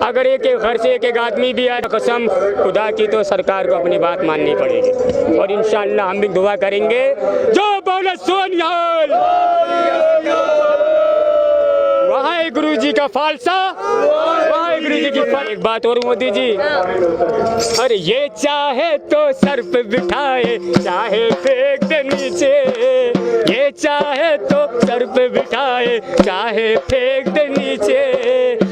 अगर एक एक घर से एक एक आदमी भी आए, कसम खुदा की, तो सरकार को अपनी बात माननी पड़ेगी। और इंशाअल्लाह हम भी दुआ करेंगे, जो बोले सोनिहाल, वाहेगुरु जी का फालसा, वाहेगुरु जी की फाल। एक बात और मोदी जी, अरे ये चाहे तो सर पे बिठाए, चाहे फेंक दे नीचे, ये चाहे तो सर पे बिठाए, चाहे फेंक दे नीचे,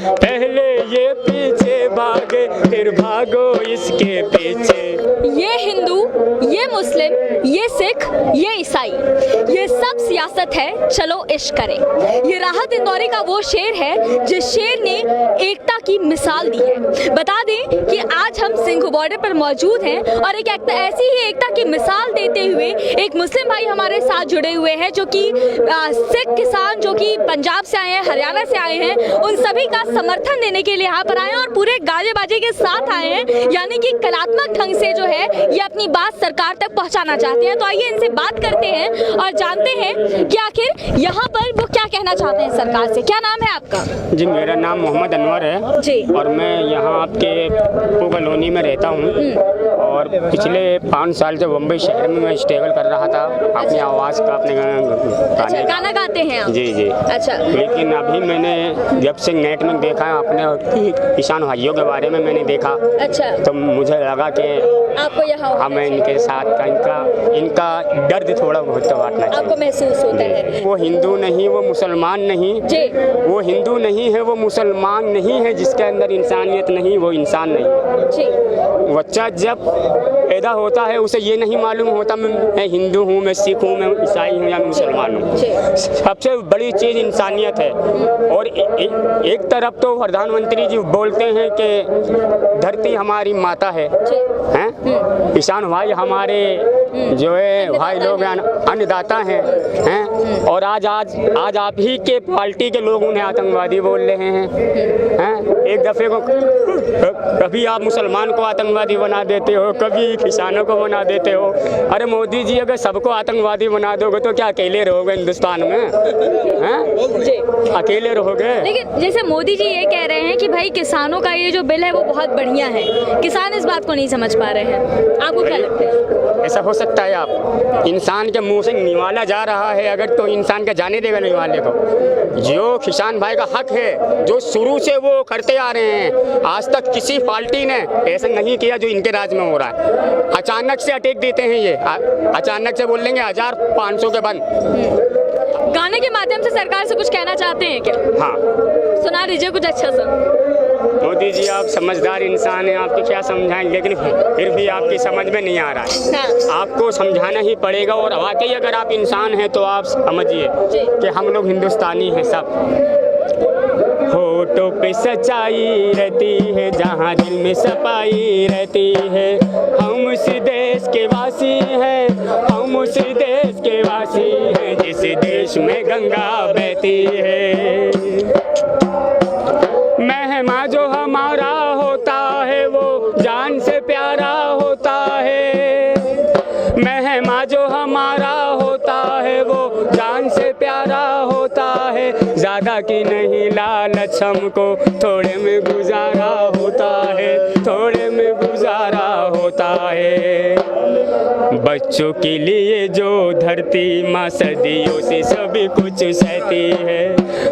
पहले ये पीछे भागे फिर भागो इसके पीछे। ये हिंदू, ये मुस्लिम, ये सिख, ये ईसाई, ये सब सियासत है, चलो इश्क करें। ये राहत इंदौरी का वो शेर है जिस शेर ने एकता की मिसाल दी है। बता दें कि आज हम सिंघू बॉर्डर पर मौजूद हैं और एक ऐसी ही एकता की मिसाल देते हुए एक मुस्लिम भाई हमारे साथ जुड़े हुए हैं, जो कि सिख किसान जो कि पंजाब से आए हैं, हरियाणा से आए हैं, उन सभी का समर्थन देने के लिए यहाँ पर आए हैं और पूरे गाजे बाजे के साथ आए हैं, यानी कि कलात्मक ढंग से जो है ये अपनी बात सरकार तक पहुँचाना चाहते हैं। तो आइए इनसे बात करते हैं और जानते हैं कि आखिर यहाँ पर वो क्या कहना चाहते हैं सरकार से। क्या नाम है आपका? जी, मेरा नाम मोहम्मद अनवर है जी, और मैं यहाँ आपके पप्पू कॉलोनी में रहता हूँ और पिछले 5 साल से बम्बई शहर में मैं स्ट्रगल कर रहा था अपनी आवाज़ का, अपने गाना गाते हैं आप? जी जी। अच्छा। लेकिन अभी मैंने जब से नेट में देखा, अपने किसान भाइयों के बारे में मैंने देखा, अच्छा, तो मुझे लगा कि आपको यहाँ हमें इनके साथ का इनका दर्द थोड़ा बहुत तो बांटना चाहिए। आपको महसूस होता है? वो हिंदू नहीं, वो मुसलमान नहीं जी, वो हिंदू नहीं है, वो मुसलमान नहीं है, जिसके अंदर इंसानियत नहीं वो इंसान नहीं है जी। बच्चा जब पैदा होता है उसे ये नहीं मालूम होता मैं हिंदू हूँ, मैं सिख हूँ, मैं ईसाई हूँ या मैं मुसलमान हूँ। सबसे बड़ी चीज़ इंसानियत है। और एक तरफ तो प्रधानमंत्री जी बोलते हैं कि धरती हमारी माता है, हैं? किसान भाई हमारे जो है भाई लोग अन्नदाता हैं, और आज आप ही के पार्टी के लोग उन्हें आतंकवादी बोल रहे हैं। एक दफ़े को कभी आप मुसलमान को आतंकवादी बना देते हो, कभी किसानों को बना देते हो। अरे मोदी जी, अगर सबको आतंकवादी बना दोगे तो क्या अकेले रहोगे हिंदुस्तान में? हैं? अकेले रहोगे? लेकिन जैसे मोदी जी ये कह रहे हैं कि भाई किसानों का ये जो बिल है वो बहुत बढ़िया है, किसान इस बात को नहीं समझ पा रहे हैं, आपको क्या लगता है? ऐसा हो सकता है? आप इंसान के मुंह से निवाला जा रहा है, अगर तो इंसान के जाने देगा निवाले को? जो किसान भाई का हक है, जो शुरू से वो करते आ रहे हैं, आज तक किसी पार्टी ने ऐसा नहीं किया जो इनके राज में हो रहा है। अचानक से अटैक देते हैं ये, अचानक से बोल लेंगे 1500 के बंद। गाने के माध्यम से सरकार से कुछ कहना चाहते हैं क्या? हाँ, सुना दीजिए कुछ अच्छा सा। मोदी जी, आप समझदार इंसान हैं, आपको क्या समझाएं, लेकिन फिर भी आपकी समझ में नहीं आ रहा है। हाँ। आपको समझाना ही पड़ेगा। और वाकई अगर आप इंसान हैं तो आप समझिए कि हम लोग हिंदुस्तानी हैं सब। होठों पे सच्चाई रहती है, जहाँ दिल में सफाई रहती है, हम उस देश के वासी हैं, हम उस देश के वासी हैं, जिस देश में गंगा बहती है। मेहमा जो हमारा होता है वो जान से प्यारा होता है, मेहमा जो हमारा होता है वो जान से प्यारा होता है, ज़्यादा की नहीं लालच हमको थोड़े में गुजारा होता है, थोड़े में गुजारा होता है। बच्चों के लिए जो धरती माँ सदियों से सभी कुछ सहती है,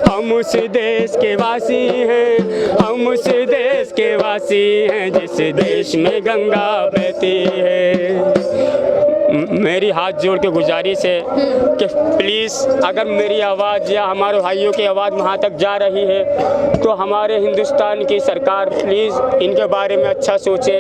हम उस देश के वासी हैं, हम उस देश के वासी हैं, जिस देश में गंगा बहती है। मेरी हाथ जोड़ के गुजारिश है कि प्लीज़ अगर मेरी आवाज़ या हमारे भाइयों की आवाज़ वहाँ तक जा रही है तो हमारे हिंदुस्तान की सरकार प्लीज़ इनके बारे में अच्छा सोचे,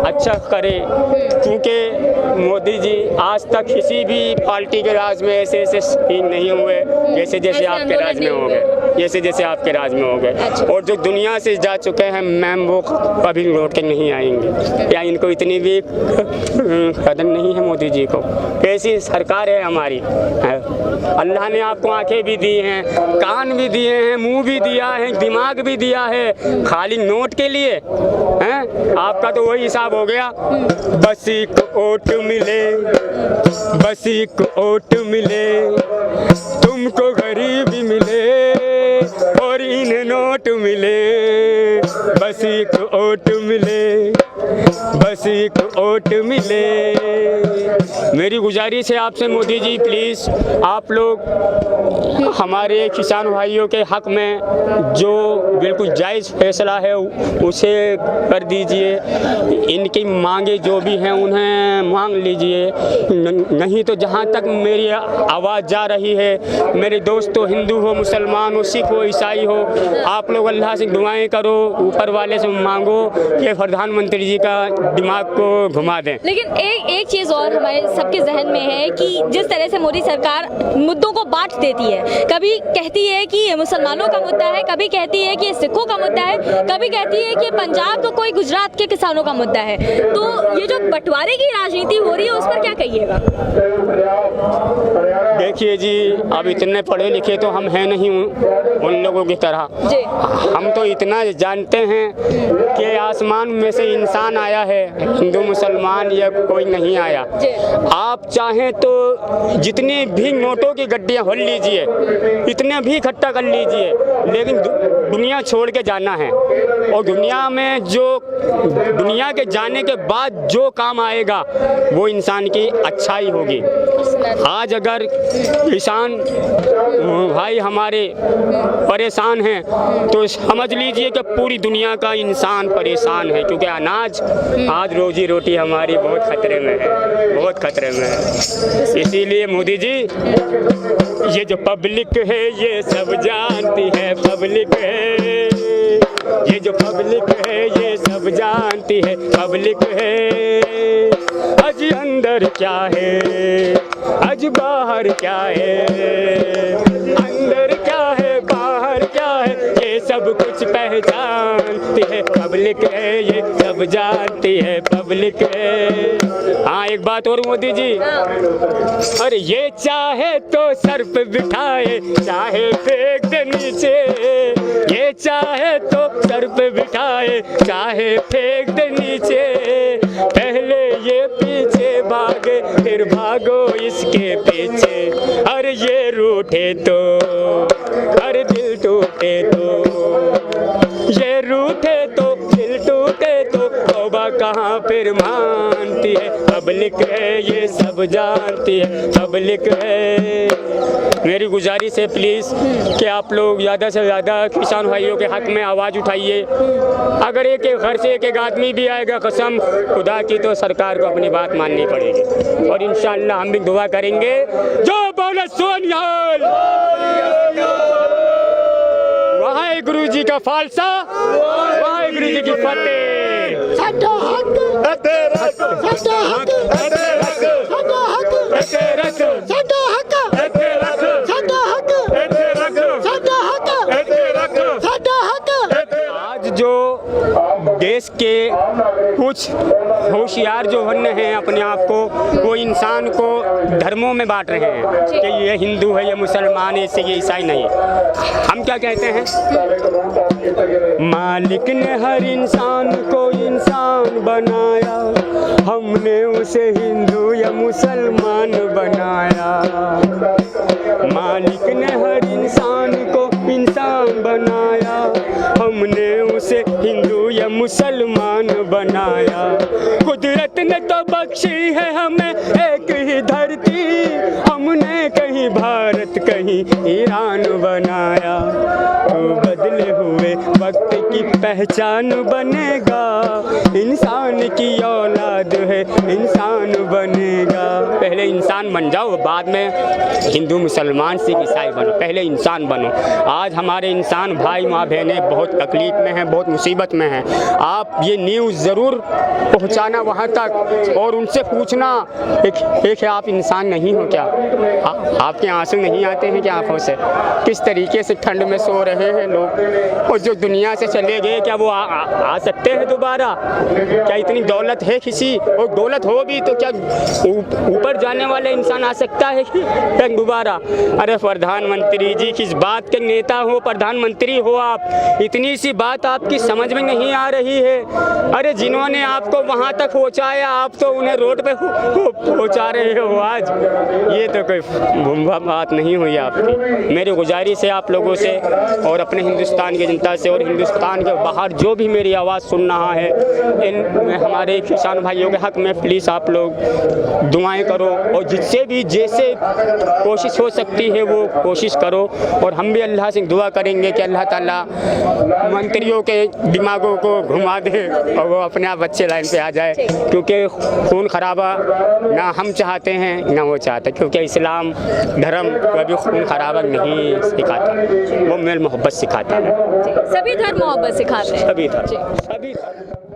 अच्छा करे, क्योंकि मोदी जी आज तक किसी भी पार्टी के राज में ऐसे सीन नहीं हुए जैसे जैसे आपके राज में हो गए, जैसे जैसे आपके राज में हो गए। और जो दुनिया से जा चुके हैं मैम, वो कभी लौट के नहीं आएंगे, या इनको इतनी भी कदर नहीं है मोदी जी को। कैसी सरकार है हमारी? अल्लाह ने आपको आंखें भी दी हैं, कान भी दिए हैं, मुंह भी दिया है, दिमाग भी दिया है, खाली नोट के लिए हैं? आपका तो वही हिसाब हो गया, बस एक वोट मिले, बस एक वोट मिले, तुमको गरीबी मिले और इन्हें नोट मिले। बस एक वोट मिले, बस एक वोट मिले। मेरी गुजारिश है आपसे मोदी जी, प्लीज़ आप लोग हमारे किसान भाइयों के हक में जो बिल्कुल जायज़ फैसला है उसे कर दीजिए। इनकी मांगे जो भी हैं उन्हें मांग लीजिए। नहीं तो जहाँ तक मेरी आवाज़ जा रही है, मेरे दोस्तों हिंदू हो, मुसलमान हो, सिख हो, ईसाई हो, आप लोग अल्लाह से दुआएं करो, ऊपर वाले से मांगो कि प्रधानमंत्री जी का दिमाग को घुमा दें। लेकिन एक चीज़ और हमारे सबके जहन में है कि जिस तरह से मोदी सरकार मुद्दों को बांट देती है, कभी कहती है कि ये मुसलमानों का मुद्दा है, कभी कहती है कि ये सिखों का मुद्दा है, कभी कहती है कि पंजाब तो कोई गुजरात के किसानों का मुद्दा है। तो ये जो बंटवारे की राजनीति हो रही है उस पर क्या कहिएगा? देखिए जी, अब इतने पढ़े लिखे तो हम हैं नहीं उन लोगों की तरह जी। हम तो इतना जानते हैं कि आसमान में से इंसान आया है, हिंदू मुसलमान या कोई नहीं आया। आप चाहें तो जितनी भी नोटों की गड्डियाँ खोल लीजिए, इतने भी इकट्ठा कर लीजिए, लेकिन दुनिया छोड़ के जाना है। और दुनिया में जो दुनिया के जाने के बाद जो काम आएगा वो इंसान की अच्छाई होगी। आज अगर किसान भाई हमारे परेशान हैं तो समझ लीजिए कि पूरी दुनिया का इंसान परेशान है, क्योंकि अनाज आज रोजी रोटी हमारी बहुत खतरे में है, बहुत खतरे में है। इसीलिए मोदी जी, ये जो पब्लिक है ये सब जानती है, पब्लिक है, ये जो पब्लिक है ये सब जानती है, पब्लिक है। आज अंदर क्या है, आज बाहर क्या है, अंदर क्या है, बाहर क्या है, ये सब कुछ पहचानती है, पब्लिक है, ये सब जानती है, पब्लिक है। हाँ, एक बात और मोदी जी, अरे ये चाहे तो सर पे बिठाए, चाहे फेंक दे नीचे, ये चाहे तो सर पे बिठाए, चाहे फेंक दे नीचे, पहले ये पीछे भागे फिर भागो इसके पीछे। अरे ये रूठे तो, अरे दिल टूटे तो, ये रूठे तो दिल टूटे तो तौबा कहाँ फिर मानती है, पब्लिक है ये सब जानती है, पब्लिक है। मेरी गुजारिश है प्लीज़ कि आप लोग ज़्यादा से ज़्यादा किसान भाइयों के हक में आवाज़ उठाइए। अगर एक घर से एक आदमी भी आएगा कसम खुदा की तो सरकार को अपनी बात माननी पड़ेगी, और इंशाअल्लाह हम भी दुआ करेंगे। जो बोले सोनिहाल, वाहेगुरु जी का फालसा, वाहेगुरु जी की फतेह। साडा हक, साडा हक, साडा हक, साडा हक, साडा हक, साडा हक, साडा हक। आज जो देश के कुछ होशियार जो बन रहे हैं अपने आप को, वो इंसान को धर्मों में बांट रहे हैं कि ये हिंदू है, ये मुसलमान है, इससे ये ईसाई नहीं। हम क्या कहते हैं, मालिक ने हर इंसान को इंसान बनाया, हमने उसे हिंदू या मुसलमान बनाया। मालिक ने हर इंसान को इंसान बनाया, हमने उसे हिंदू या मुसलमान बनाया। कुदरत ने तो बख्शी है हमें एक ही धरती, हमने कहीं भारत कहीं ईरान बनाया। तो बदले हुए वक्त की पहचान बनेगा, इंसान की औलाद है इंसान बनेगा। पहले इंसान बन जाओ, बाद में हिंदू मुसलमान सिख ईसाई बनो, पहले इंसान बनो। आज हमारे इंसान भाई माँ बहनें बहुत तकलीफ में हैं, बहुत मुसीबत में हैं। आप ये न्यूज़ ज़रूर पहुँचाना वहाँ तक, और उनसे पूछना एक आप इंसान नहीं हो क्या? आपके आंसू नहीं आते हैं क्या आँखों से? किस तरीके से ठंड में सो रहे हैं लोग, और जो दुनिया से चले गए क्या वो आ सकते हैं दोबारा? क्या इतनी दौलत है किसी, और दौलत हो भी तो क्या ऊपर जाने वाले इंसान आ सकता है क्या दोबारा? अरे प्रधानमंत्री जी, किस बात के नेता हो, प्रधानमंत्री हो आप, इतनी सी बात आपकी समझ में नहीं आ रही है। अरे जिन्होंने आपको वहाँ तक पहुँचाया, आप तो उन्हें रोड पे पहुँचा रहे हो आज। ये तो कोई वो बात नहीं हुई आपकी। मेरी गुजारिश है आप लोगों से और अपने हिंदुस्तान की जनता से और हिंदुस्तान के बाहर जो भी मेरी आवाज़ सुन रहा है, इन हमारे किसान भाइयों के हक़ में प्लीज़ आप लोग दुआएं करो और जिससे भी जैसे कोशिश हो सकती है वो कोशिश करो। और हम भी अल्लाह से दुआ करेंगे कि अल्लाह ताला मंत्रियों के दिमागों को घुमा दे और वो अपने आप अच्छे लाइन पे आ जाए, क्योंकि खून खराबा ना हम चाहते हैं ना वो चाहते, क्योंकि इस्लाम धर्म कभी खून खराबा नहीं सिखाता, वो मेल मोहब्बत सिखाता है। सभी धर्म मोहब्बत सिखाते हैं। सभी धर्म